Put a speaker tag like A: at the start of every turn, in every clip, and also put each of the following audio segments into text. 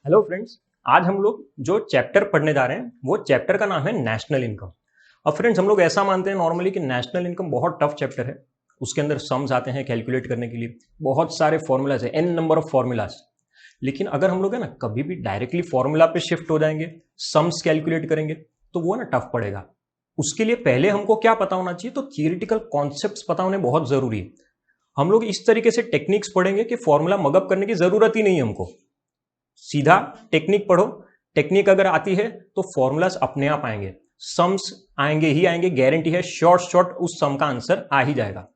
A: Hello friends. आज हम लोग जो चैप्टर पढ़ने जा रहे हैं वो चैप्टर का नाम है नेशनल इनकम। अब फ्रेंड्स हम लोग ऐसा मानते हैं नॉर्मली कि नेशनल इनकम बहुत टफ चैप्टर है। उसके अंदर सम्स आते हैं कैलकुलेट करने के लिए, बहुत सारे फॉर्मूलाज है, एन नंबर ऑफ फॉर्मूलाज। लेकिन अगर हम लोग है ना कभी भी डायरेक्टली फॉर्मूला पे शिफ्ट हो जाएंगे, सम्स कैलकुलेट करेंगे तो वो ना टफ पड़ेगा। उसके लिए पहले हमको क्या पता होना चाहिए, तो थियोरिटिकल कॉन्सेप्ट्स पता होने बहुत जरूरी है। हम लोग इस तरीके से टेक्निक्स पढ़ेंगे कि फॉर्मूला मगअप करने की जरूरत ही नहीं है हमको। सीधा टेक्निक पढ़ो। टेक्निक अगर आती है तो फॉर्मूलाज अपने आप आएंगे, सम्स आएंगे ही आएंगे, गारंटी है। शॉर्ट शॉर्ट उस सम का आंसर आ ही जाएगा।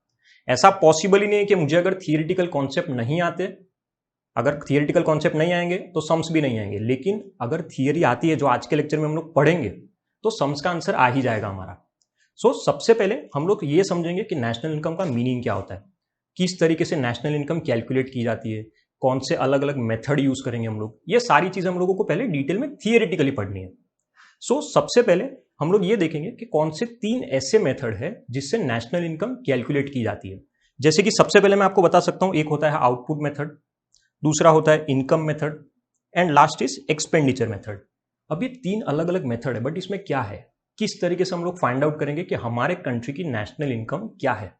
A: ऐसा पॉसिबल ही नहीं है कि मुझे अगर थियोरिटिकल कॉन्सेप्ट नहीं आते, अगर थियोरिटिकल कॉन्सेप्ट नहीं आएंगे तो सम्स भी नहीं आएंगे। लेकिन अगर थियरी आती है जो आज के लेक्चर में हम लोग पढ़ेंगे तो सम्स का आंसर आ ही जाएगा हमारा। सबसे पहले हम लोग ये समझेंगे कि नेशनल इनकम का मीनिंग क्या होता है, किस तरीके से नेशनल इनकम कैलकुलेट की जाती है, कौन से अलग अलग मेथड यूज करेंगे हम लोग। ये सारी चीज हम लोगों को पहले डिटेल में थियोरेटिकली पढ़नी है। सबसे पहले हम लोग ये देखेंगे कि कौन से 3 ऐसे मेथड है जिससे नेशनल इनकम कैलकुलेट की जाती है। जैसे कि सबसे पहले मैं आपको बता सकता हूं, एक होता है आउटपुट मेथड, दूसरा होता है income method, and last is expenditure method. अब ये 3 अलग अलग मेथड है, बट इसमें क्या है, किस तरीके से हम लोग फाइंड आउट करेंगे कि हमारे कंट्री की नेशनल इनकम क्या है।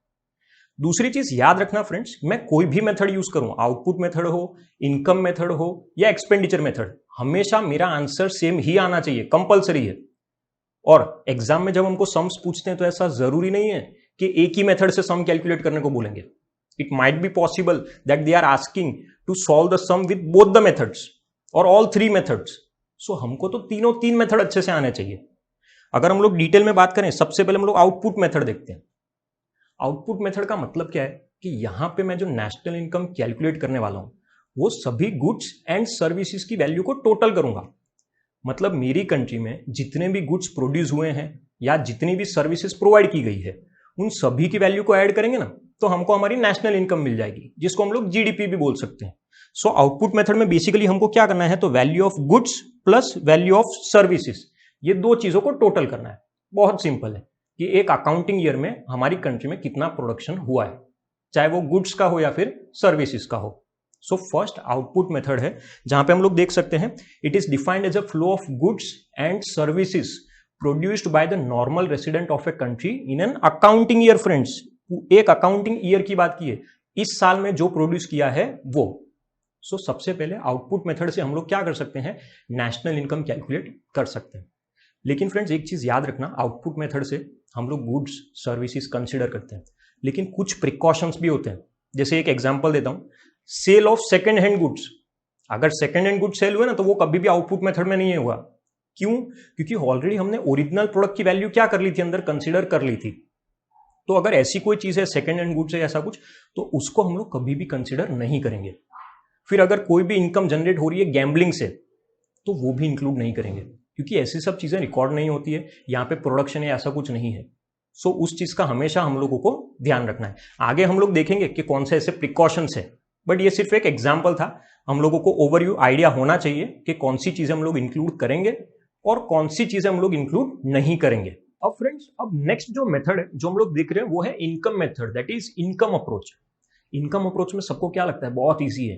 A: दूसरी चीज याद रखना फ्रेंड्स, मैं कोई भी मेथड यूज करूं, आउटपुट मेथड हो, इनकम मेथड हो या एक्सपेंडिचर मेथड, हमेशा मेरा आंसर सेम ही आना चाहिए, कंपलसरी है। और एग्जाम में जब हमको सम्स पूछते हैं तो ऐसा जरूरी नहीं है कि एक ही मेथड से सम कैलकुलेट करने को बोलेंगे। It might be possible that they are asking to solve the sum with both the methods और ऑल 3 मेथड्स। हमको तो तीनों 3 मेथड अच्छे से आने चाहिए। अगर हम लोग डिटेल में बात करें, सबसे पहले हम लोग आउटपुट मेथड देखते हैं। आउटपुट मेथड का मतलब क्या है कि यहां पे मैं जो नेशनल इनकम कैलकुलेट करने वाला हूं वो सभी गुड्स एंड सर्विसेज की वैल्यू को टोटल करूंगा। मतलब मेरी कंट्री में जितने भी गुड्स प्रोड्यूस हुए हैं या जितनी भी सर्विसेज प्रोवाइड की गई है उन सभी की वैल्यू को ऐड करेंगे ना, तो हमको हमारी नेशनल इनकम मिल जाएगी, जिसको हम लोग जीडीपी भी बोल सकते हैं। आउटपुट मेथड में बेसिकली हमको क्या करना है, तो value of goods plus value of services, ये दो चीजों को टोटल करना है। बहुत सिंपल है कि एक अकाउंटिंग ईयर में हमारी कंट्री में कितना प्रोडक्शन हुआ है, चाहे वो गुड्स का हो या फिर सर्विसेज का हो। फर्स्ट आउटपुट मेथड है जहां पे हम लोग देख सकते हैं, it is defined as a flow of goods and services produced by the normal resident of a country in an accounting year. Friends, एक अकाउंटिंग ईयर की बात की है, इस साल में जो प्रोड्यूस किया है वो। सबसे पहले आउटपुट मेथड से हम लोग क्या कर सकते हैं, नेशनल इनकम कैलकुलेट कर सकते हैं। लेकिन फ्रेंड्स एक चीज याद रखना, आउटपुट मेथड से हम लोग गुड्स सर्विसेज कंसीडर करते हैं, लेकिन कुछ प्रिकॉशंस भी होते हैं। जैसे एक एग्जांपल देता हूं, sale of second hand goods. अगर सेकंड हैंड गुड्स सेल हुए ना तो वो कभी भी आउटपुट मेथड में नहीं हुआ। क्यों? क्योंकि ऑलरेडी हमने ओरिजिनल प्रोडक्ट की वैल्यू क्या कर ली थी, अंदर कंसीडर कर ली थी। तो अगर ऐसी कोई चीज है सेकंड हैंड गुड्स है ऐसा कुछ, तो उसको हम लोग कभी भी कंसीडर नहीं करेंगे। फिर अगर कोई भी इनकम जनरेट हो रही है गैम्बलिंग से, तो वो भी इंक्लूड नहीं करेंगे, क्योंकि ऐसी सब चीजें रिकॉर्ड नहीं होती है, यहाँ पे प्रोडक्शन है ऐसा कुछ नहीं है। उस चीज का हमेशा हम लोगों को ध्यान रखना है। आगे हम लोग देखेंगे कि कौन से ऐसे प्रिकॉशंस है, बट ये सिर्फ एक एग्जाम्पल था। हम लोगों को ओवरव्यू आइडिया होना चाहिए कि कौन सी चीजें हम लोग इंक्लूड करेंगे और कौन सी चीजें हम लोग इंक्लूड नहीं करेंगे। अब फ्रेंड्स, अब नेक्स्ट जो मेथड है जो हम लोग देख रहे हैं वो है income method, that is income approach. Income approach में सबको क्या लगता है, बहुत ईजी है,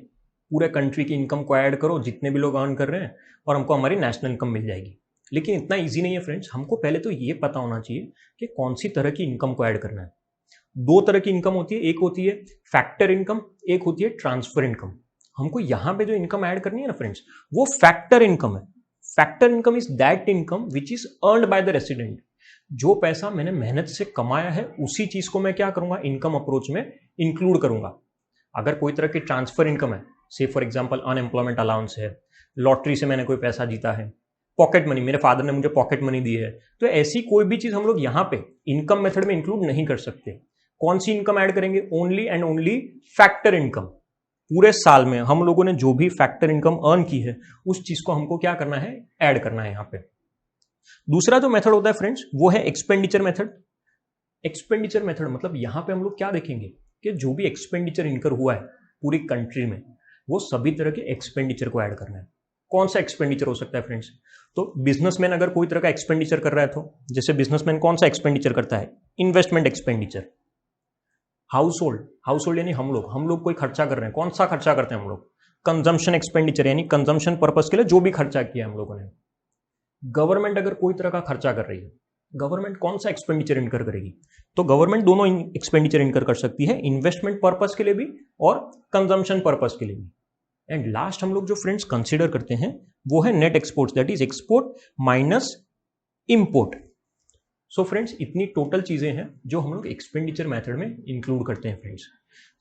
A: पूरे कंट्री की इनकम को ऐड करो जितने भी लोग अर्न कर रहे हैं और हमको हमारी नेशनल इनकम मिल जाएगी। लेकिन इतना इजी नहीं है फ्रेंड्स। हमको पहले तो ये पता होना चाहिए कि कौन सी तरह की इनकम को ऐड करना है। 2 तरह की इनकम होती है, एक होती है फैक्टर इनकम, एक होती है ट्रांसफर इनकम। हमको यहां पे जो इनकम ऐड करनी है ना फ्रेंड्स, वो फैक्टर इनकम है। Factor income is that income which is earned by the resident. जो पैसा मैंने मेहनत से कमाया है उसी चीज को मैं क्या करूंगा, इनकम अप्रोच में इंक्लूड करूंगा। अगर कोई तरह की ट्रांसफर इनकम है, से फॉर एग्जांपल अनएम्प्लॉयमेंट अलाउंस है, लॉटरी से मैंने कोई पैसा जीता है, पॉकेट मनी, मेरे फादर ने मुझे पॉकेट मनी दी है, तो ऐसी कोई भी चीज हम लोग यहां पे इनकम मेथड में इंक्लूड नहीं कर सकते। कौन सी इनकम ऐड करेंगे, only and only factor income. पूरे साल में हम लोगों ने जो भी फैक्टर इनकम अर्न की है उस चीज को हमको क्या करना है, ऐड करना है यहां पे। दूसरा जो मेथड होता है फ्रेंड्स वो है एक्सपेंडिचर मेथड। एक्सपेंडिचर मेथड मतलब यहां पे हम लोग क्या देखेंगे कि जो भी एक्सपेंडिचर इनकर हुआ है पूरी कंट्री में, वो सभी तरह के एक्सपेंडिचर को ऐड करना है। कौन सा एक्सपेंडिचर हो सकता है फ्रेंड्स, तो बिजनेसमैन अगर कोई तरह का एक्सपेंडिचर कर रहा है, तो जैसे बिजनेसमैन कौन सा एक्सपेंडिचर करता है, इन्वेस्टमेंट एक्सपेंडिचर। हाउस होल्ड यानी हम लोग कोई खर्चा कर रहे हैं, कौन सा खर्चा करते हैं हम लोग, कंजम्पशन एक्सपेंडिचर यानी कंजम्पशन पर्पस के लिए जो भी खर्चा किया हम लोगों ने। गवर्नमेंट अगर कोई तरह का खर्चा कर रही है, गवर्नमेंट कौन सा एक्सपेंडिचर इनकर करेगी? तो गवर्नमेंट दोनों एक्सपेंडिचर इनकर कर सकती है, इन्वेस्टमेंट पर्पस के लिए भी और कंजम्पशन पर्पस के लिए भी। एंड लास्ट हम लोग जो फ्रेंड्स कंसीडर करते हैं वो है net exports, that is export minus import. So friends इतनी टोटल चीजें हैं जो हम लोग एक्सपेंडिचर मेथड में इंक्लूड करते हैं फ्रेंड्स।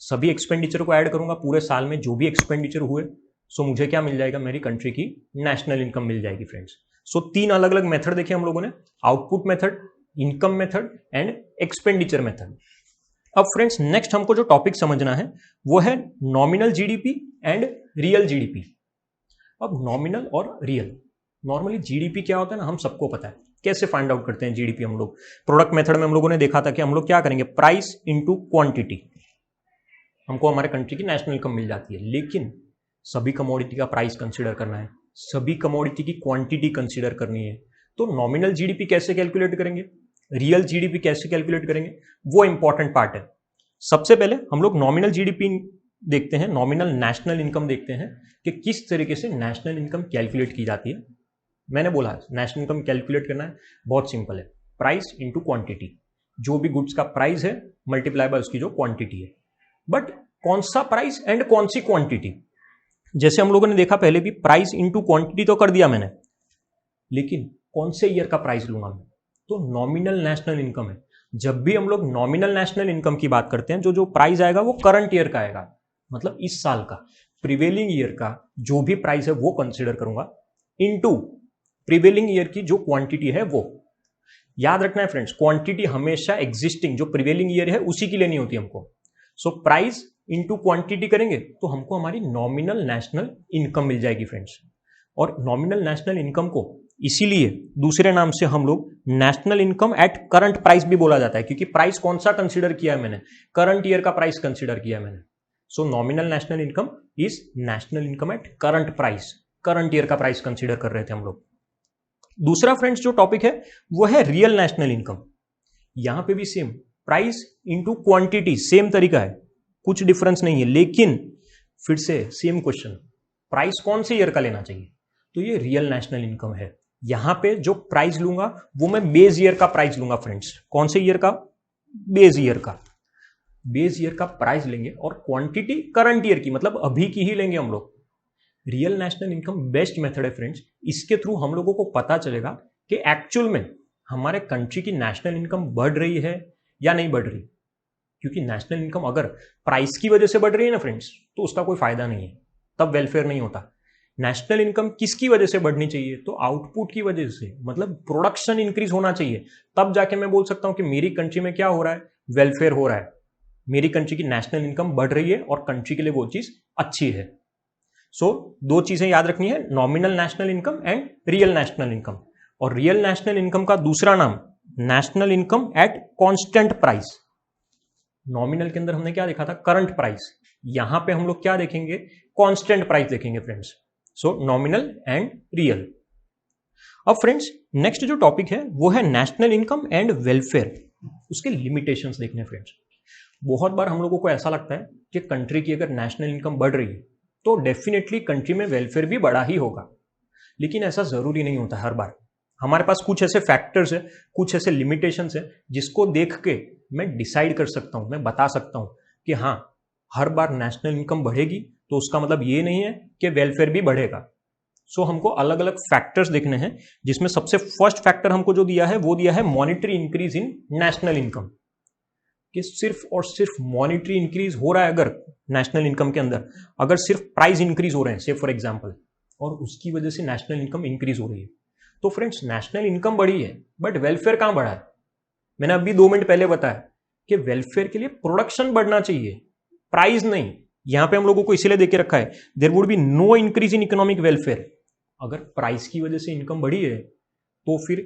A: सभी एक्सपेंडिचर को ऐड करूंगा पूरे साल में जो भी एक्सपेंडिचर हुए, सो मुझे क्या मिल जाएगा? मेरी कंट्री की नेशनल इनकम मिल जाएगी फ्रेंड्स। सो 3 अलग अलग मेथड देखे हम लोगों ने, output method, income method and expenditure method. अब फ्रेंड्स नेक्स्ट हमको जो टॉपिक समझना है वो है nominal GDP and real GDP. अब नॉमिनल और रियल, नॉर्मली जीडीपी क्या होता है ना, हम सबको पता है। कैसे फाइंड आउट करते हैं जीडीपी हम लोग? प्रोडक्ट मेथड में हम लोगों ने देखा था कि हम लोग क्या करेंगे, प्राइस इंटू क्वांटिटी, हमको हमारे कंट्री की नेशनल इनकम मिल जाती है। लेकिन सभी कमोडिटी का प्राइस कंसीडर करना है, सभी कमोडिटी की क्वांटिटी कंसीडर करनी है, तो नॉमिनल जीडीपी कैसे कैलकुलेट करेंगे, रियल जीडीपी कैसे कैलकुलेट करेंगे, वो इंपॉर्टेंट पार्ट है। सबसे पहले हम लोग नॉमिनल जीडीपी देखते हैं, नॉमिनल नेशनल इनकम देखते हैं कि किस तरीके से नेशनल इनकम कैलकुलेट की जाती है। मैंने बोला नेशनल इनकम कैलकुलेट करना है, बहुत सिंपल है, प्राइस इंटू क्वांटिटी। जो भी गुड्स का प्राइस है मल्टीप्लाई बाय उसकी जो क्वांटिटी है। बट कौन सा प्राइस एंड कौन सी क्वांटिटी? जैसे हम लोगों ने देखा पहले भी, प्राइस इंटू क्वांटिटी तो कर दिया मैंने, लेकिन कौन से ईयर का प्राइस लूंगा मैं? तो नॉमिनल नेशनल इनकम है। जब भी हम लोग नॉमिनल नेशनल इनकम की बात करते हैं, जो प्राइस आएगा वो करंट ईयर का आएगा, मतलब इस साल का प्रिवेलिंग ईयर का जो भी प्राइस है वो कंसीडर करूंगा, इनटू प्रिवेलिंग ईयर की जो क्वांटिटी है वो। याद रखना है फ्रेंड्स, क्वांटिटी हमेशा एग्जिस्टिंग जो प्रिवेलिंग ईयर है उसी की लेनी होती है हमको। सो प्राइस इंटू क्वांटिटी करेंगे तो हमको हमारी नॉमिनल नेशनल इनकम मिल जाएगी फ्रेंड्स। और नॉमिनल नेशनल इनकम को इसीलिए दूसरे नाम से हम लोग national income at current price भी बोला जाता है, क्योंकि प्राइस कौन सा कंसीडर किया है मैंने? करंट ईयर का प्राइस कंसीडर किया है मैंने। सो nominal national income is national income at current price, current year का प्राइस कंसीडर कर रहे थे हम लोग। दूसरा फ्रेंड्स जो टॉपिक है वो है रियल नेशनल इनकम। यहां पे भी same, price into quantity, same तरीका है, कुछ डिफरेंस नहीं है। लेकिन फिर से सेम क्वेश्चन, प्राइस कौन से ईयर का लेना चाहिए? तो ये रियल नेशनल इनकम है। यहां पे जो प्राइस लूंगा वो मैं बेस ईयर का प्राइस लूंगा फ्रेंड्स। कौन से ईयर का? बेस ईयर का। बेस ईयर का प्राइस लेंगे और क्वांटिटी करंट ईयर की, मतलब अभी की ही लेंगे हम लोग। Real national income best method है फ्रेंड्स। इसके थ्रू हम लोगों को पता चलेगा कि एक्चुअल में हमारे कंट्री की नेशनल इनकम बढ़ रही है या नहीं बढ़ रही। क्योंकि नेशनल इनकम अगर प्राइस की वजह से बढ़ रही है ना फ्रेंड्स, तो उसका कोई फायदा नहीं है, तब वेलफेयर नहीं होता। नेशनल इनकम किसकी वजह से बढ़नी चाहिए? तो आउटपुट की वजह से, मतलब प्रोडक्शन इंक्रीज होना चाहिए, तब जाके मैं बोल सकता हूं कि मेरी कंट्री में क्या हो रहा है, वेलफेयर हो रहा है, मेरी कंट्री की नेशनल इनकम बढ़ रही है और कंट्री के लिए वो चीज अच्छी है। सो दो चीजें याद रखनी है, nominal national income and real national income. और रियल नेशनल इनकम का दूसरा नाम national income at constant price. Nominal के अंदर हमने क्या देखा था? Current price. यहां पे हम लोग क्या देखेंगे? कांस्टेंट प्राइस देखेंगे friends. So nominal and real. अब फ्रेंड्स नेक्स्ट जो टॉपिक है वो है नेशनल इनकम एंड वेलफेयर, उसके लिमिटेशंस देखने फ्रेंड्स। बहुत बार हम लोगों को ऐसा लगता है कि कंट्री की अगर नेशनल इनकम बढ़ रही है तो डेफिनेटली कंट्री में वेलफेयर भी बढ़ा ही होगा, लेकिन ऐसा जरूरी नहीं होता हर बार। हमारे पास कुछ ऐसे फैक्टर्स है, कुछ ऐसे लिमिटेशंस है जिसको देख के मैं डिसाइड कर सकता हूं, मैं बता सकता हूं कि हाँ हर बार नेशनल इनकम बढ़ेगी तो उसका मतलब ये नहीं है कि वेलफेयर भी बढ़ेगा। सो हमको अलग अलग फैक्टर्स देखने हैं, जिसमें सबसे फर्स्ट फैक्टर हमको जो दिया है वो दिया है monetary increase in national income. कि सिर्फ और सिर्फ मॉनिटरी इंक्रीज हो रहा है अगर नेशनल इनकम के अंदर, अगर सिर्फ प्राइस इंक्रीज हो रहे हैं से फॉर एग्जांपल, और उसकी वजह से नेशनल इनकम इंक्रीज हो रही है, तो फ्रेंड्स नेशनल इनकम बढ़ी है बट वेलफेयर कहां बढ़ा है? मैंने अभी 2 मिनट पहले बताया कि वेलफेयर के लिए प्रोडक्शन बढ़ना चाहिए, प्राइस नहीं। यहां पे हम लोगों को इसीलिए देके रखा है there would be no increase in economic welfare. अगर प्राइस की वजह से इनकम बढ़ी है तो फिर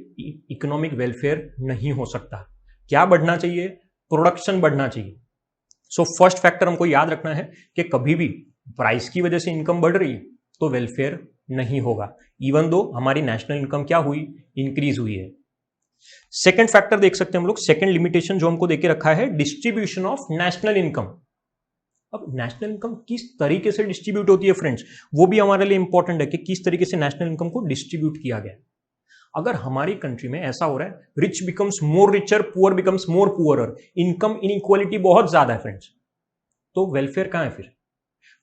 A: इकोनॉमिक वेलफेयर नहीं हो सकता। क्या बढ़ना चाहिए? प्रोडक्शन बढ़ना चाहिए। सो फर्स्ट फैक्टर हमको याद रखना है कि कभी भी प्राइस की वजह से इनकम बढ़ रही है तो वेलफेयर नहीं होगा, इवन दो हमारी नेशनल इनकम क्या हुई? इंक्रीज हुई है। सेकंड फैक्टर देख सकते हैं हम लोग, सेकंड लिमिटेशन जो हमको देके रखा है, डिस्ट्रीब्यूशन ऑफ नेशनल इनकम। अब नेशनल इनकम किस तरीके से डिस्ट्रीब्यूट होती है फ्रेंड्स, वो भी हमारे लिए इंपॉर्टेंट है कि किस तरीके से नेशनल इनकम को डिस्ट्रीब्यूट किया गया। अगर हमारी कंट्री में ऐसा हो रहा है rich becomes more richer, poor becomes more poorer, income inequality बहुत ज्यादा है फ्रेंड्स, तो वेलफेयर कहां है फिर?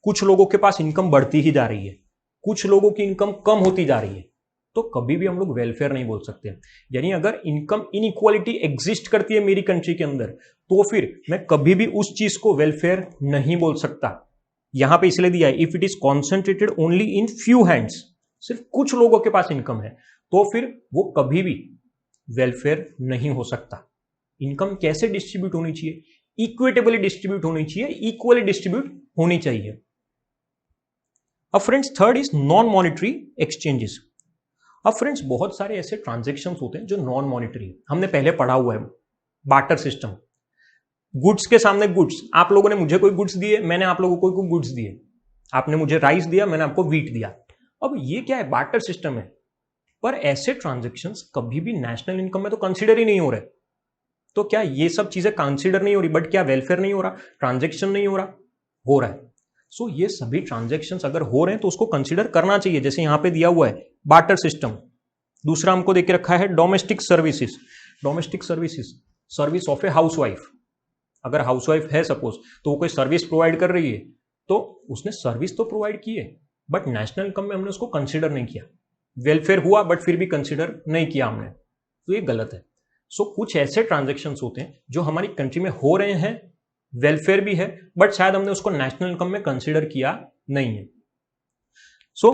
A: कुछ लोगों के पास इनकम बढ़ती ही जा रही है, कुछ लोगों की इनकम कम होती जा रही है, तो कभी भी हम लोग वेलफेयर नहीं बोल सकते। यानी अगर इनकम इनइक्वालिटी एग्जिस्ट करती है मेरी कंट्री के अंदर, तो फिर मैं कभी भी उस चीज को वेलफेयर नहीं बोल सकता। यहां पे इसलिए दिया है if it is concentrated only in few hands, सिर्फ कुछ लोगों के पास इनकम है, तो फिर वो कभी भी वेलफेयर नहीं हो सकता। इनकम कैसे डिस्ट्रीब्यूट होनी चाहिए? इक्विटेबली डिस्ट्रीब्यूट होनी चाहिए, इक्वली डिस्ट्रीब्यूट होनी चाहिए। अब friends third is non monetary exchanges. अब फ्रेंड्स बहुत सारे ऐसे ट्रांजेक्शन्स होते हैं जो नॉन मॉनिटरी, हमने पहले पढ़ा हुआ है, बार्टर सिस्टम, गुड्स के सामने गुड्स, आप लोगों ने मुझे कोई गुड्स दिए, मैंने आप लोगों को कोई गुड्स दिए, आपने मुझे राइस दिया, मैंने आपको व्हीट दिया। अब ये क्या है? बार्टर सिस्टम है। पर ऐसे ट्रांजेक्शन्स कभी भी नेशनल इनकम में तो कंसीडर ही नहीं हो रहे। तो क्या ये सब चीजें कंसीडर नहीं हो रही, बट क्या वेलफेयर नहीं हो रहा, ट्रांजेक्शन नहीं हो रहा? हो रहा है। सो ये सभी ट्रांजेक्शन्स अगर हो रहे हैं तो उसको कंसीडर करना चाहिए। जैसे यहां पे दिया हुआ है बार्टर सिस्टम, दूसरा हमको देके रखा है domestic services. Domestic services, service of A housewife. अगर हाउसवाइफ है सपोज, तो वो कोई सर्विस प्रोवाइड कर रही है, तो उसने सर्विस तो प्रोवाइड की है, बट नेशनल इनकम में हमने उसको कंसीडर नहीं किया। वेलफेयर हुआ बट फिर भी कंसीडर नहीं किया हमने, तो ये गलत है। सो कुछ ऐसे ट्रांजेक्शन्स होते हैं जो हमारी कंट्री में हो रहे हैं, वेलफेयर भी है, बट शायद हमने उसको नेशनल इनकम में कंसीडर किया नहीं है। So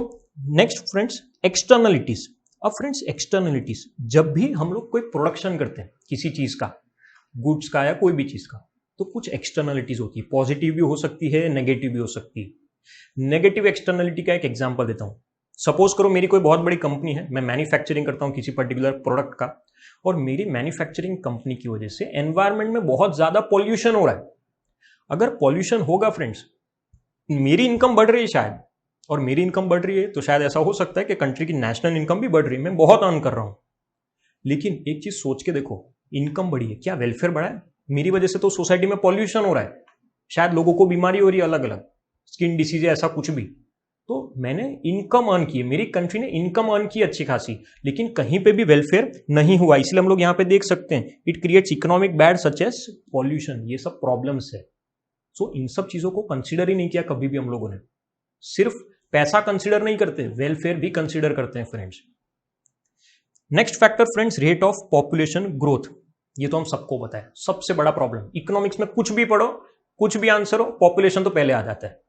A: next friends, externalities. अब फ्रेंड्स एक्सटर्नलिटीज, जब भी हम लोग कोई प्रोडक्शन करते हैं किसी चीज का, गुड्स का या कोई भी चीज का, तो कुछ एक्सटर्नलिटीज होती है, पॉजिटिव भी हो सकती है, नेगेटिव भी हो सकती है। नेगेटिव एक्सटर्नलिटी का एक एग्जांपल देता हूं। सपोज करो मेरी कोई बहुत बड़ी कंपनी है, मैं मैन्युफैक्चरिंग करता हूं किसी पर्टिकुलर प्रोडक्ट का, और मेरी मैन्युफैक्चरिंग कंपनी की वजह से एनवायरमेंट में बहुत ज्यादा पॉल्यूशन हो रहा है। अगर पॉल्यूशन होगा फ्रेंड्स, मेरी इनकम बढ़ रही है शायद, और मेरी इनकम बढ़ रही है तो शायद ऐसा हो सकता है कि कंट्री की नेशनल इनकम भी बढ़ रही है, मैं बहुत अर्न कर रहा हूं। लेकिन एक चीज सोच के देखो, इनकम बढ़ी है, क्या वेलफेयर बढ़ा है? मेरी वजह से तो सोसाइटी में पॉल्यूशन हो रहा है, शायद लोगों को बीमारी हो रही है अलग अलग, स्किन डिसीज है, ऐसा कुछ भी। तो मैंने इनकम अर्न की है, मेरी कंट्री ने इनकम अर्न की अच्छी खासी, लेकिन कहीं पे भी वेलफेयर नहीं हुआ। इसलिए हम लोग यहां पे देख सकते हैं it creates economic bad such as pollution, ये सब प्रॉब्लम्स है। सो इन सब चीजों को कंसीडर ही नहीं किया कभी भी हम लोगों ने। सिर्फ पैसा कंसीडर नहीं करते, वेलफेयर भी कंसीडर करते हैं friends. Next factor friends, rate of population growth. ये तो हम सबको पता है, सबसे बड़ा प्रॉब्लम इकोनॉमिक्स में, कुछ भी पढ़ो, कुछ भी आंसर हो, पॉपुलेशन तो पहले आ जाता है।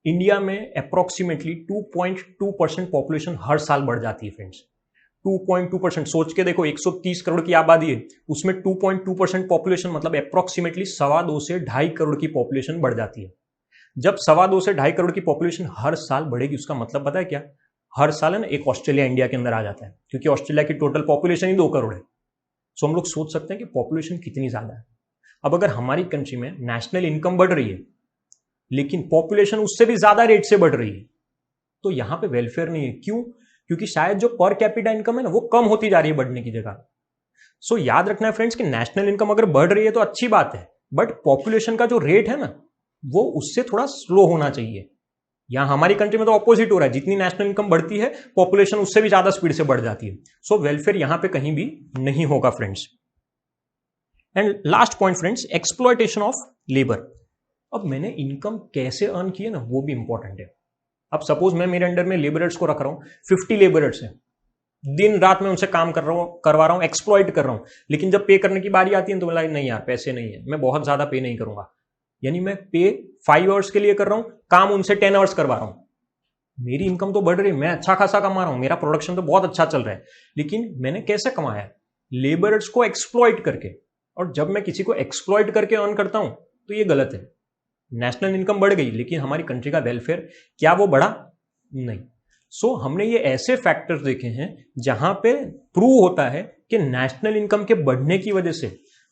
A: इंडिया में अप्रोक्सीमेटली 2.2% पॉपुलेशन हर साल बढ़ जाती है फ्रेंड्स। 2.2%, सोच के देखो 130 करोड़ की आबादी है, उसमें 2.2% पॉपुलेशन मतलब अप्रोक्सीमेटली 2.25 से 2.5 करोड़ की पॉपुलेशन बढ़ जाती है। जब 2.25 से 2.5 करोड़ की पॉपुलेशन हर साल बढ़ेगी, उसका मतलब पता है क्या? हर साल है ना एक ऑस्ट्रेलिया इंडिया के अंदर आ जाता है, क्योंकि ऑस्ट्रेलिया की टोटल पॉपुलेशन ही 2 करोड़ है। सो हम लोग सोच सकते हैं कि पॉपुलेशन कितनी ज्यादा है। अब अगर हमारी कंट्री में नेशनल इनकम बढ़ रही है लेकिन पॉपुलेशन उससे भी ज्यादा रेट से बढ़ रही है, तो यहां पे वेलफेयर नहीं है। क्यों? क्योंकि शायद जो पर कैपिटा इनकम है ना, वो कम होती जा रही है बढ़ने की जगह। सो याद रखना है फ्रेंड्स कि नेशनल इनकम अगर बढ़ रही है तो अच्छी बात है, बट पॉपुलेशन का जो रेट है ना, वो उससे थोड़ा स्लो होना चाहिए। यहां हमारी कंट्री में तो ऑपोजिट हो रहा है, जितनी नेशनल इनकम बढ़ती है पॉपुलेशन उससे भी ज्यादा स्पीड से बढ़ जाती है। सो वेलफेयर यहां पे कहीं भी नहीं होगा friends. And last point friends, exploitation of labour. अब मैंने इनकम कैसे अर्न की है ना, वो भी इंपॉर्टेंट है। अब सपोज मैं मेरे अंडर में लेबरर्स को रख रहा हूं, 50 लेबरर्स हैं, दिन रात में उनसे काम करवा रहा हूं, एक्सप्लॉइट कर रहा हूं, लेकिन जब पे करने की बारी आती है तो मैं नहीं यार पैसे नहीं है, मैं बहुत ज्यादा पे नहीं करूंगा। यानी मैं पे 5 आवर्स के लिए कर रहा हूं, काम उनसे 10 आवर्स करवा रहा हूं। मेरी इनकम तो बढ़ रही है, मैं अच्छा खासा कमा रहा हूं, मेरा प्रोडक्शन तो बहुत अच्छा चल रहा है, लेकिन मैंने कैसे कमाया? लेबरर्स को एक्सप्लॉइट करके। और जब मैं किसी को एक्सप्लॉइट करके अर्न करता हूं तो ये गलत है। नेशनल इनकम बढ़ गई लेकिन हमारी कंट्री का वेलफेयर क्या वो बढ़ा? नहीं। सो हमने ये ऐसे फैक्टर्स देखे हैं जहां पे प्रूव होता है कि नेशनल इनकम के बढ़ने की वजह से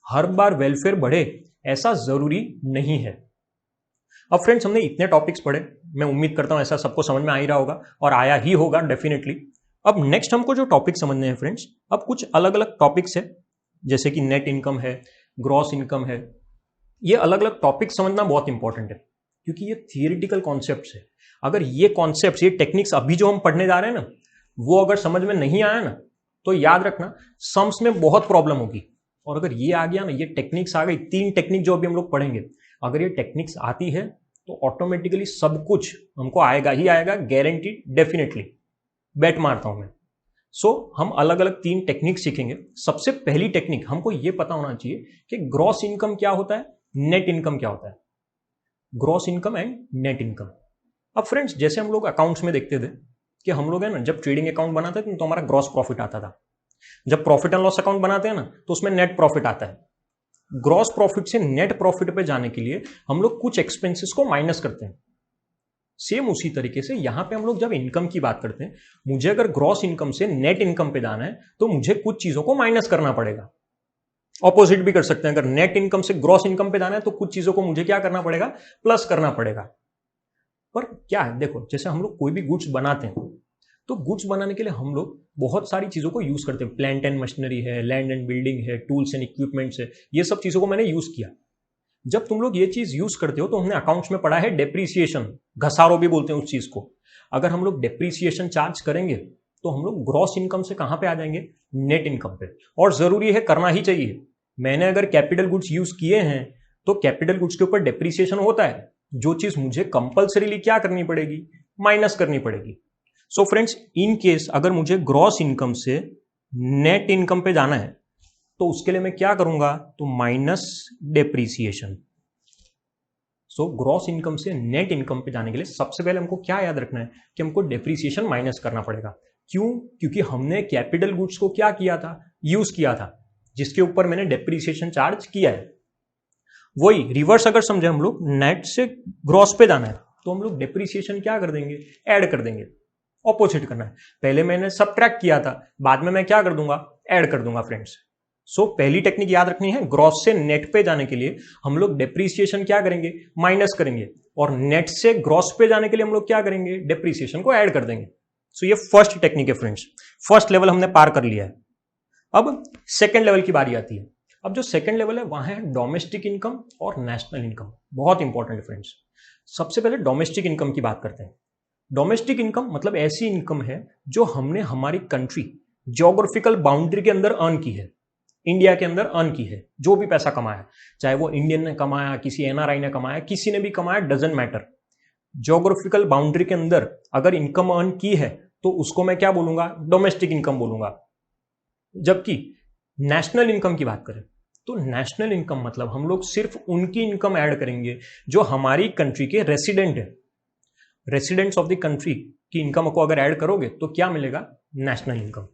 A: हर बार वेलफेयर बढ़े, ऐसा जरूरी नहीं है। अब फ्रेंड्स हमने इतने टॉपिक्स पढ़े, मैं उम्मीद करता हूं ऐसा सबको समझ में आ ही रहा होगा, और आया ही होगा डेफिनेटली। अब नेक्स्ट हमको जो टॉपिक समझने हैं फ्रेंड्स, अब कुछ अलग अलग टॉपिक्स है, जैसे कि नेट इनकम है, ग्रॉस इनकम है। ये अलग अलग टॉपिक समझना बहुत इंपॉर्टेंट है। क्योंकि ये थियरिटिकल कॉन्सेप्ट्स है। अगर ये कॉन्सेप्ट्स, ये टेक्निक्स अभी जो हम पढ़ने जा रहे हैं ना, वो अगर समझ में नहीं आया ना, तो याद रखना सम्स में बहुत प्रॉब्लम होगी। और अगर ये आ गया ना, ये टेक्निक्स आ गई, 3 टेक्निक जो अभी हम लोग पढ़ेंगे, अगर ये टेक्निक्स आती है तो ऑटोमेटिकली सब कुछ हमको आएगा ही आएगा, गारंटीड, डेफिनेटली, बेट मारता हूं मैं। सो हम अलग अलग 3 टेक्निक सीखेंगे। सबसे पहली टेक्निक हमको ये पता होना चाहिए कि ग्रॉस इनकम क्या होता है, नेट इनकम क्या होता है। Gross income and net income. अब फ्रेंड्स, जैसे हम लोग अकाउंट्स में देखते थे कि हम लोग है ना, जब ट्रेडिंग अकाउंट बनाते थे तो हमारा ग्रॉस प्रॉफिट आता था। जब प्रॉफिट एंड लॉस अकाउंट बनाते हैं ना, तो उसमें नेट प्रॉफिट आता है। ग्रॉस प्रॉफिट से नेट प्रॉफिट पे जाने के लिए हम लोग कुछ एक्सपेंसेस को माइनस करते हैं। सेम उसी तरीके से यहां पे हम लोग जब इनकम की बात करते हैं, मुझे अगर ग्रॉस इनकम से नेट इनकम पे जाना है तो मुझे कुछ चीजों को माइनस करना पड़ेगा। ऑपोजिट भी कर सकते हैं, अगर नेट इनकम से ग्रॉस इनकम पे जाना है तो कुछ चीजों को मुझे क्या करना पड़ेगा, प्लस करना पड़ेगा। पर क्या है, देखो, जैसे हम लोग कोई भी गुड्स बनाते हैं तो गुड्स बनाने के लिए हम लोग बहुत सारी चीजों को यूज करते हैं। प्लांट एंड मशीनरी है, लैंड एंड बिल्डिंग है, टूल्स एंड इक्विपमेंट्स है, ये सब चीजों को मैंने यूज किया। जब तुम लोग ये चीज यूज करते हो तो हमने अकाउंट्स में पढ़ा है डेप्रीसिएशन, घसारो भी बोलते हैं उस चीज को। अगर हम लोग डेप्रीसिएशन चार्ज करेंगे तो हम लोग ग्रॉस इनकम से कहां पे आ जाएंगे, नेट इनकम पे। और जरूरी है, करना ही चाहिए। मैंने अगर कैपिटल गुड्स यूज किए हैं तो कैपिटल गुड्स के ऊपर डेप्रीसिएशन होता है, जो चीज मुझे कंपल्सरीली क्या करनी पड़ेगी, माइनस करनी पड़ेगी। सो फ्रेंड्स, इन केस अगर मुझे ग्रॉस इनकम से नेट इनकम पे जाना है तो उसके लिए मैं क्या करूंगा, तो minus depreciation. So gross income से नेट इनकम पे जाने के लिए सबसे पहले हमको क्या याद रखना है कि हमको डेप्रीसिएशन माइनस करना पड़ेगा। क्यों? क्योंकि हमने कैपिटल गुड्स को क्या किया था, यूज किया था, जिसके ऊपर मैंने डेप्रीसिएशन चार्ज किया है। वही रिवर्स अगर समझे हम लोग, नेट से ग्रॉस पे जाना है तो हम लोग डेप्रीसिएशन क्या कर देंगे, ऐड कर देंगे। ऑपोजिट करना है, पहले मैंने सबट्रैक्ट किया था, बाद में मैं क्या कर दूंगा, ऐड कर दूंगा फ्रेंड्स। सो पहली टेक्निक याद रखनी है, ग्रॉस से नेट पे जाने के लिए हम लोग डेप्रीसिएशन क्या करेंगे, माइनस करेंगे, और नेट से ग्रॉस पे जाने के लिए हम लोग क्या करेंगे, डेप्रीसिएशन को ऐड कर देंगे। सो ये फर्स्ट टेक्निक है फ्रेंड्स, फर्स्ट लेवल हमने पार कर लिया है। अब सेकेंड लेवल की बारी आती है। अब जो सेकेंड लेवल है वहां है डोमेस्टिक इनकम और नेशनल इनकम। बहुत इंपॉर्टेंट है फ्रेंड्स। सबसे पहले डोमेस्टिक इनकम की बात करते हैं। डोमेस्टिक इनकम मतलब ऐसी इनकम है जो हमने हमारी कंट्री ज्योग्राफिकल बाउंड्री के अंदर अर्न की है, इंडिया के अंदर अर्न की है। जो भी पैसा कमाया, चाहे वो इंडियन ने कमाया, किसी एनआरआई ने कमाया, किसी ने भी कमाया, डजंट मैटर, ज्योग्राफिकल बाउंड्री के अंदर अगर इनकम अर्न की है तो उसको मैं क्या बोलूंगा, डोमेस्टिक इनकम बोलूंगा। जबकि नेशनल इनकम की बात करें तो नेशनल इनकम मतलब हम लोग सिर्फ उनकी इनकम ऐड करेंगे जो हमारी कंट्री के रेसिडेंट है। रेसिडेंट्स ऑफ द कंट्री की इनकम को अगर ऐड करोगे तो क्या मिलेगा, national income.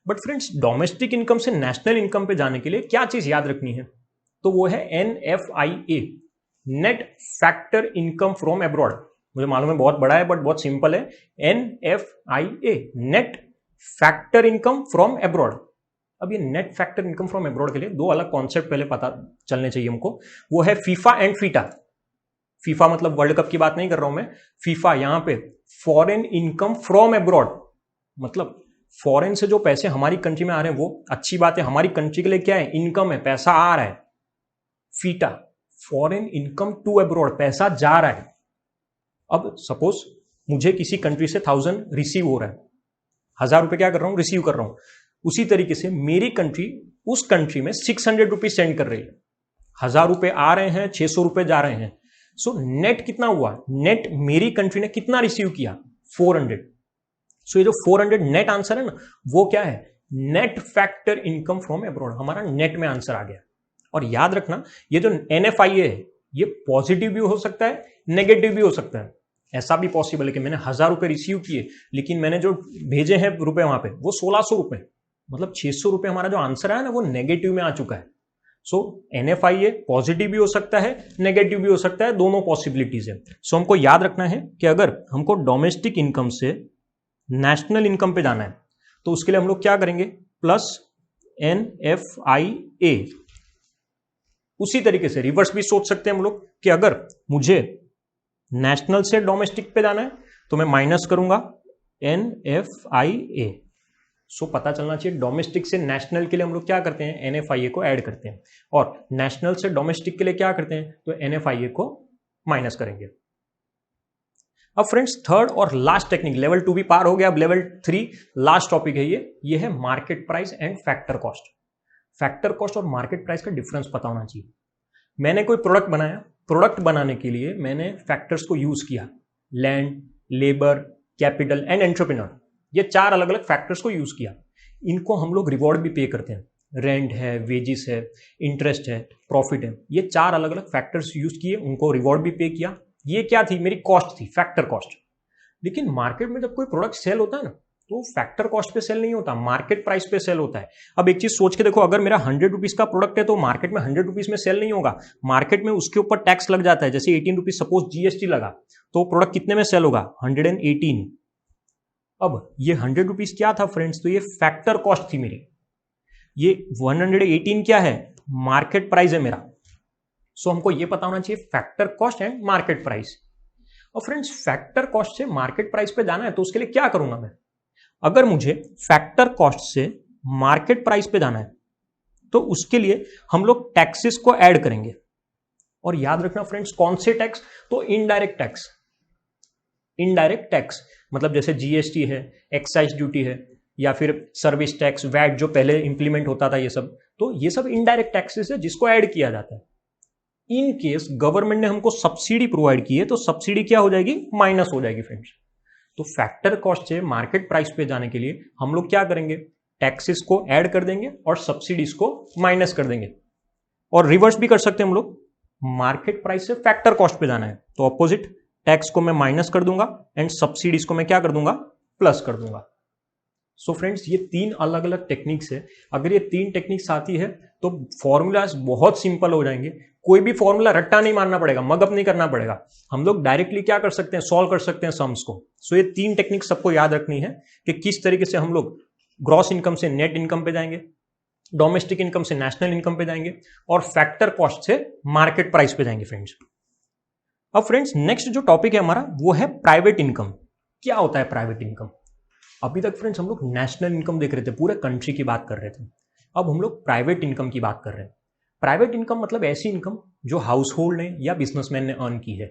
A: But friends, domestic income से नेशनल इनकम पे जाने के लिए क्या चीज याद रखनी है, तो वो है NFIA, net factor income from abroad. मुझे मालूम है बहुत बड़ा है बट बहुत सिंपल है, NFIA, net factor income from abroad. अब ये net factor income from abroad के लिए 2 अलग कॉन्सेप्ट पहले पता चलने चाहिए हमको। वो है फीफा एंड फीटा। फीफा मतलब वर्ल्ड कप की बात नहीं कर रहा हूं मैं, फीफा यहां पे फॉरेन इनकम फ्रॉम एब्रॉड, मतलब फॉरेन से जो पैसे हमारी कंट्री में आ रहे हैं वो अच्छी बात है, हमारी कंट्री के लिए क्या है, इनकम है, पैसा आ रहा है। फीटा, फॉरेन इनकम टू एब्रॉड, पैसा जा रहा है। अब सपोज मुझे किसी कंट्री से 1000 रिसीव हो रहा है, 1000 रुपए क्या कर रहा हूं, रिसीव कर रहा हूं। उसी तरीके से मेरी कंट्री उस कंट्री में 600 रुपीज सेंड कर रही है। 1000 रुपए आ रहे हैं, 600 रुपए जा रहे हैं। सो नेट कितना हुआ, नेट मेरी कंट्री ने कितना रिसीव किया, 400। सो ये जो 400 नेट आंसर है ना, वो क्या है, net factor income from abroad, हमारा नेट में आंसर आ गया। और याद रखना, ये जो NFIA है ये पॉजिटिव भी हो सकता है, नेगेटिव भी हो सकता है। ऐसा भी पॉसिबल है कि मैंने 1000 रुपए रिसीव किए लेकिन मैंने जो भेजे हैं रुपए वहां पे वो 1600 रुपए, मतलब 600 रुपए हमारा जो आंसर है ना वो नेगेटिव में आ चुका है। सो NFIA पॉजिटिव भी हो सकता है, नेगेटिव भी हो सकता है, दोनों पॉसिबिलिटीज है। सो हमको याद रखना है कि अगर हमको डोमेस्टिक इनकम से नेशनल इनकम पे जाना है तो उसके लिए हम लोग क्या करेंगे, प्लस NFIA। उसी तरीके से रिवर्स भी सोच सकते हैं हम लोग कि अगर मुझे नेशनल से डोमेस्टिक पे जाना है तो मैं माइनस करूंगा NFIA। सो पता चलना चाहिए डोमेस्टिक से नेशनल के लिए हम लोग क्या करते हैं, NFIA को ऐड करते हैं, और नेशनल से डोमेस्टिक के लिए क्या करते हैं, तो NFIA को माइनस करेंगे। अब फ्रेंड्स थर्ड और लास्ट टेक्निक, लेवल 2 भी पार हो गया, अब लेवल 3 लास्ट टॉपिक है ये है market price and factor cost. Factor cost और मार्केट प्राइस का डिफरेंस पता होना चाहिए। मैंने कोई प्रोडक्ट बनाया, प्रोडक्ट बनाने के लिए मैंने फैक्टर्स को यूज किया, land, labour, capital and entrepreneur, ये 4 अलग अलग फैक्टर्स को यूज किया। इनको हम लोग रिवॉर्ड भी पे करते हैं, रेंट है, वेजिस है, इंटरेस्ट है, प्रॉफिट है, ये 4 अलग अलग फैक्टर्स यूज किए, उनको रिवॉर्ड भी पे किया। ये क्या थी, मेरी कॉस्ट थी, फैक्टर कॉस्ट। लेकिन मार्केट में जब कोई प्रोडक्ट सेल होता है ना, तो फैक्टर कॉस्ट पे सेल नहीं होता, मार्केट प्राइस पे सेल होता है। अब एक चीज सोच के देखो, अगर मेरा 100 रुपीज का प्रोडक्ट है तो मार्केट में 100 रुपीज में सेल नहीं होगा, मार्केट में उसके ऊपर टैक्स लग जाता है। जैसे 18 रुपीज सपोज जीएसटी लगा, तो प्रोडक्ट कितने में सेल होगा, 118। अब ये 100 रुपीज क्या था फ्रेंड्स, तो ये फैक्टर कॉस्ट थी मेरी। ये 118 क्या है, मार्केट प्राइस है मेरा। सो हमको ये पता होना चाहिए factor cost and market price. और फ्रेंड्स फैक्टर कॉस्ट से मार्केट प्राइस पे जाना है तो उसके लिए क्या करूंगा मैं, अगर मुझे फैक्टर कॉस्ट से मार्केट प्राइस पे जाना है तो उसके लिए हम लोग टैक्सेस को ऐड करेंगे। और याद रखना फ्रेंड्स, कौन से टैक्स, तो इनडायरेक्ट टैक्स। इनडायरेक्ट टैक्स मतलब जैसे जीएसटी है, एक्साइज ड्यूटी है, या फिर सर्विस टैक्स, वैट जो पहले इंप्लीमेंट होता था, ये सब, तो ये सब इनडायरेक्ट टैक्सेस है जिसको ऐड किया जाता है। इन केस गवर्नमेंट ने हमको सब्सिडी प्रोवाइड की है तो सब्सिडी क्या हो जाएगी, माइनस हो जाएगी फ्रेंड्स। तो फैक्टर कॉस्ट से मार्केट प्राइस पे जाने के लिए हम लोग क्या करेंगे, टैक्सेस को ऐड कर देंगे और सब्सिडीज को माइनस कर देंगे। और रिवर्स भी कर सकते हैं हम लोग, मार्केट प्राइस से फैक्टर कॉस्ट पे जाना है तो ऑपोजिट, टैक्स को मैं माइनस कर दूंगा एंड सब्सिडीज को मैं क्या कर दूंगा, प्लस कर दूंगा। सो फ्रेंड्स ये 3 अलग अलग टेक्निक्स है। अगर ये 3 टेक्निक्स आती है तो फॉर्मूलाज बहुत सिंपल हो जाएंगे। कोई भी फॉर्मूला रट्टा नहीं मारना पड़ेगा, मगअप नहीं करना पड़ेगा, हम लोग डायरेक्टली क्या कर सकते हैं, सॉल्व कर सकते हैं सम्स को। सो ये 3 टेक्निक सबको याद रखनी है कि किस तरीके से हम लोग ग्रॉस इनकम से नेट इनकम पे जाएंगे, डोमेस्टिक इनकम से नेशनल इनकम पे जाएंगे, और फैक्टर कॉस्ट से मार्केट प्राइस पे जाएंगे फ्रेंड्स। अब फ्रेंड्स नेक्स्ट जो टॉपिक है हमारा वो है प्राइवेट इनकम। क्या होता है प्राइवेट इनकम? अभी तक फ्रेंड्स हम लोग नेशनल इनकम देख रहे थे, पूरे कंट्री की बात कर रहे थे। अब हम लोग प्राइवेट इनकम की बात कर रहे हैं। प्राइवेट इनकम मतलब ऐसी इनकम जो हाउस होल्ड ने या बिजनेसमैन ने अर्न की है।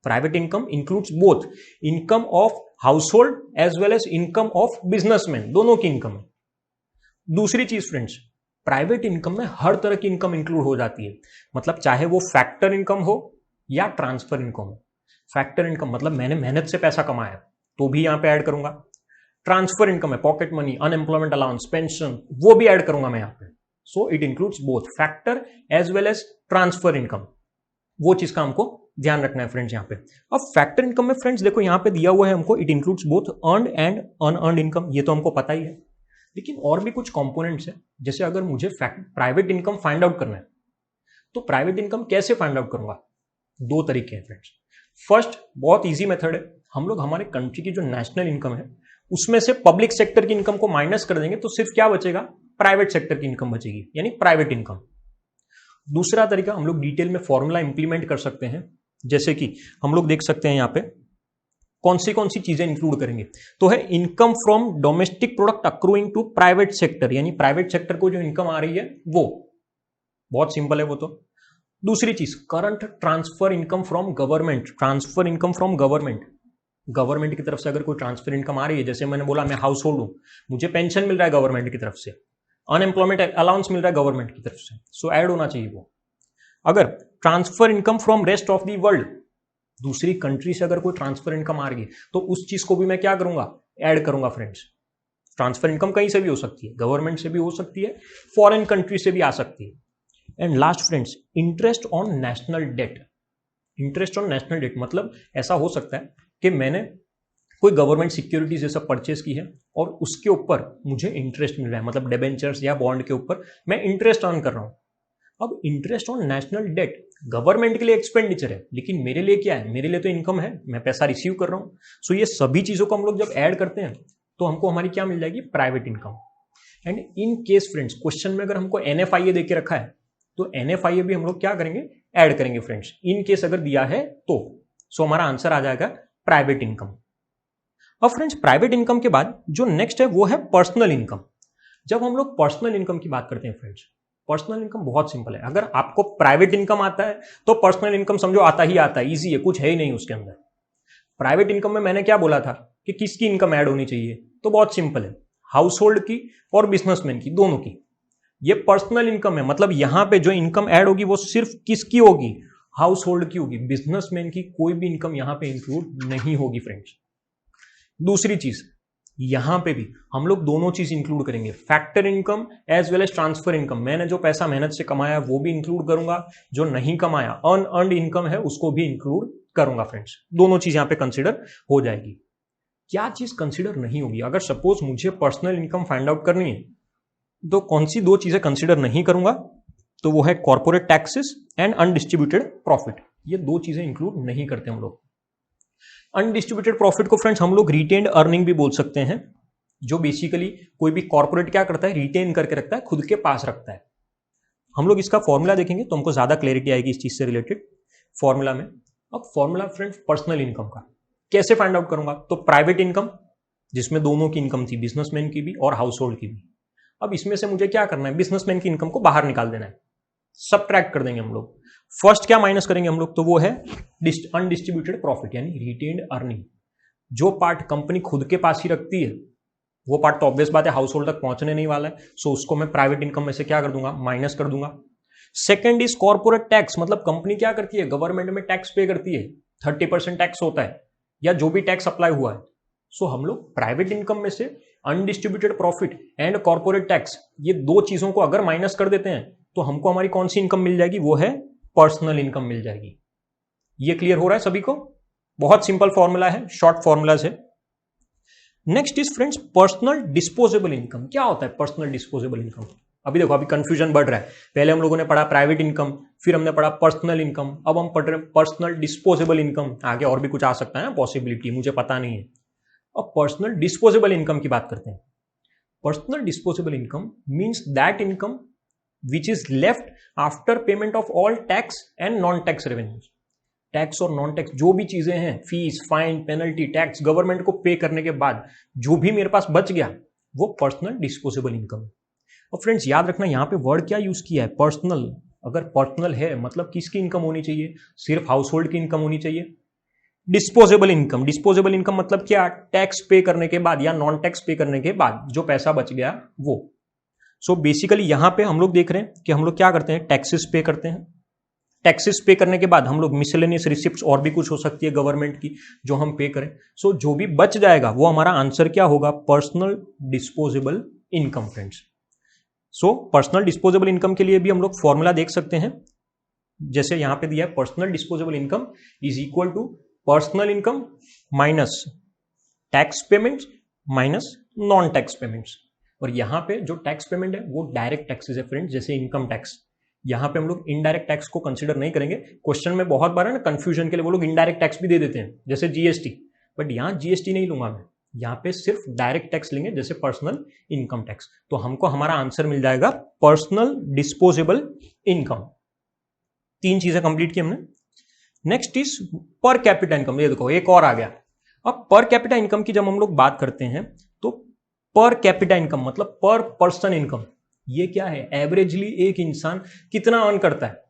A: Private income includes both income of household as well as income of businessman, दोनों की इनकम है। दूसरी चीज फ्रेंड्स, प्राइवेट इनकम में हर तरह की इनकम इंक्लूड हो जाती है, मतलब चाहे वो फैक्टर इनकम हो या ट्रांसफर इनकम हो। फैक्टर इनकम मतलब मैंने मेहनत से पैसा कमाया तो भी यहां पे ऐड करूंगा। ट्रांसफर इनकम है pocket money, unemployment allowance, pension, वो भी ऐड करूंगा मैं यहां पे। So it includes both factor as well as transfer income. वो चीज का हमको ध्यान रखना है फ्रेंड्स यहाँ पे। अब फैक्टर इनकम में फ्रेंड्स देखो यहाँ पे दिया हुआ है हमको, it includes both earned and unearned income, ये तो हमको पता ही है। लेकिन और भी कुछ कंपोनेंट्स है, जैसे अगर मुझे प्राइवेट इनकम फाइंड आउट करना है तो प्राइवेट इनकम कैसे फाइंड आउट करूंगा? 2 तरीके हैं फ्रेंड्स। फर्स्ट बहुत इजी मेथड है, हम लोग हमारे कंट्री की जो नेशनल इनकम है उसमें से पब्लिक सेक्टर की इनकम को माइनस कर देंगे तो सिर्फ क्या बचेगा, प्राइवेट सेक्टर की इनकम बचेगी, यानी प्राइवेट इनकम। दूसरा तरीका हम लोग डिटेल में फॉर्मूला इंप्लीमेंट कर सकते हैं, जैसे कि हम लोग देख सकते हैं यहाँ पे कौन सी चीजें इंक्लूड करेंगे, तो है income from domestic product accruing to private sector, यानी प्राइवेट सेक्टर को जो इनकम आ रही है वो, बहुत सिंपल है वो तो। दूसरी चीज current transfer income from government, transfer income from government, government की तरफ से अगर कोई ट्रांसफर इनकम आ रही है, जैसे मैंने बोला मैं हाउस होल्ड हूं, मुझे पेंशन मिल रहा है गवर्नमेंट की तरफ से, अनएम्प्लॉयमेंट अलाउंस मिल रहा है गवर्नमेंट की तरफ से, सो ऐड होना चाहिए वो। अगर transfer income from rest of the world, दूसरी कंट्री से अगर कोई ट्रांसफर इनकम आ रही है तो उस चीज को भी मैं क्या करूंगा, ऐड करूंगा फ्रेंड्स। ट्रांसफर इनकम कहीं से भी हो सकती है, गवर्नमेंट से भी हो सकती है, फॉरेन कंट्री से भी आ सकती है। And last friends, interest on national debt. Interest on national debt मतलब ऐसा हो सकता है कि मैंने कोई गवर्नमेंट सिक्योरिटीज ये सब परचेज की है और उसके ऊपर मुझे इंटरेस्ट मिल रहा है, मतलब डिबेंचर्स या बॉन्ड के ऊपर मैं इंटरेस्ट अर्न कर रहा हूं। अब interest on national debt government के लिए एक्सपेंडिचर है, लेकिन मेरे लिए क्या है, मेरे लिए तो इनकम है, मैं पैसा रिसीव कर रहा हूं। सो ये सभी चीजों को हम लोग जब ऐड करते हैं तो हमको हमारी क्या मिल जाएगी, private income. And in case friends question में अगर हमको NFIA देके रखा है तो NFIA भी हम लोग क्या करेंगे, ऐड करेंगे फ्रेंड्स, इन केस अगर दिया है तो। सो हमारा आंसर आ जाएगा प्राइवेट इनकम। अब फ्रेंड्स प्राइवेट इनकम के बाद जो नेक्स्ट है वो है पर्सनल इनकम। जब हम लोग पर्सनल इनकम की बात करते हैं फ्रेंड्स पर्सनल इनकम बहुत सिंपल है। अगर आपको प्राइवेट इनकम आता है तो पर्सनल इनकम समझो आता ही आता है, इजी है, कुछ है ही नहीं उसके अंदर। प्राइवेट इनकम में मैंने क्या बोला था कि किसकी इनकम ऐड होनी चाहिए, तो बहुत सिंपल है, हाउस होल्ड की और बिजनेसमैन की, दोनों की। ये पर्सनल इनकम है, मतलब यहां पे जो इनकम ऐड होगी वो सिर्फ किसकी होगी, हाउस होल्ड की होगी। बिजनेसमैन की कोई भी इनकम यहां पे इंक्लूड नहीं होगी फ्रेंड्स। दूसरी चीज, यहां पे भी हम लोग दोनों चीज इंक्लूड करेंगे, factor income as well as transfer income. मैंने जो पैसा मेहनत से कमाया वो भी इंक्लूड करूंगा, जो नहीं कमाया अनअर्न्ड इनकम है उसको भी इंक्लूड करूंगा फ्रेंड्स। दोनों चीज यहां पे कंसिडर हो जाएगी। क्या चीज कंसिडर नहीं होगी, अगर सपोज मुझे पर्सनल इनकम फाइंड आउट करनी है तो कौन सी दो चीजें कंसिडर नहीं करूंगा, तो वो है corporate taxes and undistributed profit. ये दो चीजें इंक्लूड नहीं करते हम लोग। अनडिस्ट्रीब्यूटेड प्रॉफिट को फ्रेंड्स हम लोग रिटेन्ड अर्निंग भी बोल सकते हैं, जो बेसिकली कोई भी कॉर्पोरेट क्या करता है, रिटेन करके रखता है, खुद के पास रखता है। हम लोग इसका फॉर्मूला देखेंगे तो हमको ज्यादा क्लैरिटी आएगी इस चीज से रिलेटेड फॉर्मूला में। अब फॉर्मूला फ्रेंड्स पर्सनल इनकम का कैसे फाइंड आउट करूंगा, तो प्राइवेट इनकम जिसमें दोनों की इनकम थी, बिजनेसमैन की भी और हाउस होल्ड की भी। अब इसमें से मुझे क्या करना है, बिजनेसमैन की इनकम को बाहर निकाल देना है, सबट्रैक्ट कर देंगे हम लोग। फर्स्ट क्या माइनस करेंगे हम लोग, तो वो है अनडिस्ट्रीब्यूटेड प्रॉफिट यानी रिटेन्ड अर्निंग। जो पार्ट कंपनी खुद के पास ही रखती है वो पार्ट तो ऑब्वियस बात है हाउस होल्ड तक पहुंचने नहीं वाला है, सो उसको मैं प्राइवेट इनकम में से क्या कर दूंगा, माइनस कर दूंगा। सेकेंड इज कॉर्पोरेट टैक्स, मतलब कंपनी क्या करती है, गवर्नमेंट में टैक्स पे करती है, 30% टैक्स होता है या जो भी टैक्स अप्लाई हुआ है। सो हम लोग प्राइवेट इनकम में से undistributed profit and corporate tax, ये दो चीजों को अगर माइनस कर देते हैं तो हमको हमारी कौन सी इनकम मिल जाएगी, वो है पर्सनल इनकम मिल जाएगी। ये क्लियर हो रहा है सभी को? बहुत सिंपल फॉर्मूला है, शॉर्ट फॉर्मूला है। Next is friends personal disposable income. क्या होता है पर्सनल डिस्पोजेबल इनकम? अभी देखो अभी कंफ्यूजन बढ़ रहा है। पहले हम लोगों ने पढ़ा प्राइवेट इनकम, फिर हमने पढ़ा पर्सनल इनकम, अब हम पढ़ रहे हैं पर्सनल डिस्पोजेबल इनकम। आगे और भी कुछ आ सकता है पॉसिबिलिटी, मुझे पता नहीं है। अब पर्सनल डिस्पोजेबल इनकम की बात करते हैं। Personal disposable income means that income which is left after payment of all tax and non tax revenues. Tax और नॉन टैक्स जो भी चीजें हैं, fees, fine, penalty, tax, government को पे करने के बाद जो भी मेरे पास बच गया वो पर्सनल डिस्पोजेबल इनकम है। और फ्रेंड्स याद रखना यहां पे वर्ड क्या यूज किया है, पर्सनल। अगर पर्सनल है मतलब किसकी इनकम होनी चाहिए, सिर्फ हाउस होल्ड की इनकम होनी चाहिए। डिस्पोजेबल इनकम, डिस्पोजेबल इनकम मतलब क्या, टैक्स पे करने के बाद या नॉन टैक्स पे करने के बाद जो पैसा बच गया वो। सो बेसिकली यहां पे हम लोग देख रहे हैं कि हम लोग क्या करते हैं, टैक्सेस पे करते हैं। टैक्सेस पे करने के बाद हम लोग मिसलेनियस रिसिप्ट्स और भी कुछ हो सकती है गवर्नमेंट की जो हम पे करें। सो जो भी बच जाएगा वो हमारा आंसर क्या होगा, personal disposable income friends. So personal disposable income के लिए भी हम लोग फॉर्मूला देख सकते हैं, जैसे यहां पे दिया है personal disposable income is equal to personal income minus tax payments minus non tax payments. और यहां पे जो टैक्स पेमेंट है वो डायरेक्ट टैक्सेस है फ्रेंड्स, जैसे इनकम टैक्स। यहां पे हम लोग इनडायरेक्ट टैक्स को कंसीडर नहीं करेंगे। क्वेश्चन में बहुत बार है ना कंफ्यूजन के लिए वो लोग इनडायरेक्ट टैक्स भी दे देते हैं, जैसे जीएसटी, बट यहां जीएसटी नहीं लूंगा मैं, यहां पे सिर्फ डायरेक्ट टैक्स लेंगे, जैसे पर्सनल इनकम टैक्स। तो हमको हमारा आंसर मिल जाएगा पर्सनल डिस्पोजेबल इनकम। तीन चीजें कंप्लीट की हमने। Next is per capita income. ये देखो एक और आ गया। अब पर कैपिटा इनकम की जब हम लोग बात करते हैं तो पर कैपिटा इनकम मतलब पर पर्सन इनकम। ये क्या है, एवरेजली एक इंसान कितना अर्न करता है।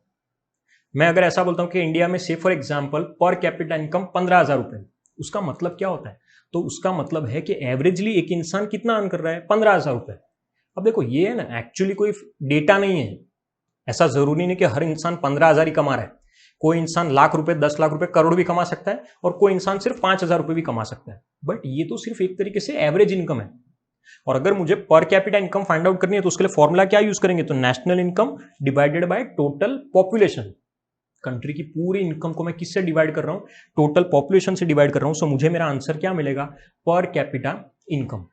A: मैं अगर ऐसा बोलता हूं कि इंडिया में से for example per capita income 15,000 रुपए, उसका मतलब क्या होता है, तो उसका मतलब है कि एवरेजली एक इंसान कितना अर्न कर रहा है, 15,000 रुपए। अब देखो ये है ना एक्चुअली कोई डेटा नहीं है, ऐसा जरूरी नहीं कि हर इंसान 15,000 ही कमा रहा है। कोई इंसान लाख रुपए, 10 लाख रुपए, करोड़ भी कमा सकता है और कोई इंसान सिर्फ 5,000 रुपए भी कमा सकता है। बट ये तो सिर्फ एक तरीके से एवरेज इनकम है। और अगर मुझे per capita income find out करनी है तो उसके लिए फॉर्मूला क्या यूज करेंगे, तो national income divided by total population. Country की पूरी इनकम को मैं किससे डिवाइड कर रहा हूं, टोटल पॉपुलेशन से डिवाइड कर रहा हूं। सो मुझे मेरा आंसर क्या मिलेगा, पर कैपिटा इनकम।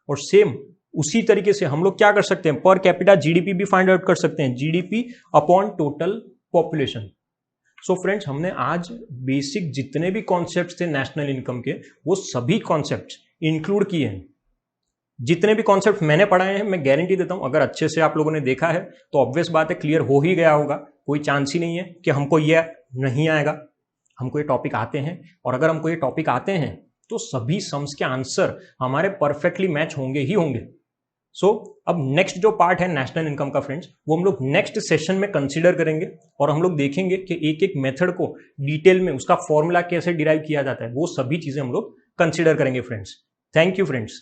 A: और सेम उसी तरीके से हम लोग क्या कर सकते हैं, पर कैपिटा जीडीपी भी फाइंड आउट कर सकते हैं, GDP upon total population. So friends हमने आज बेसिक जितने भी कॉन्सेप्ट्स थे नेशनल इनकम के वो सभी कॉन्सेप्ट्स इंक्लूड किए हैं। जितने भी कॉन्सेप्ट मैंने पढ़ाए हैं मैं गारंटी देता हूं अगर अच्छे से आप लोगों ने देखा है तो ऑब्वियस बात है क्लियर हो ही गया होगा। कोई चांस ही नहीं है कि हमको ये नहीं आएगा, हमको ये टॉपिक आते हैं। और अगर हमको ये टॉपिक आते हैं तो सभी सम्स के आंसर हमारे परफेक्टली मैच होंगे ही होंगे। सो अब नेक्स्ट जो पार्ट है नेशनल इनकम का फ्रेंड्स, वो हम लोग नेक्स्ट सेशन में कंसीडर करेंगे और हम लोग देखेंगे कि एक एक मेथड को डिटेल में उसका फॉर्मूला कैसे डिराइव किया जाता है, वो सभी चीजें हम लोग कंसीडर करेंगे फ्रेंड्स। Thank you friends.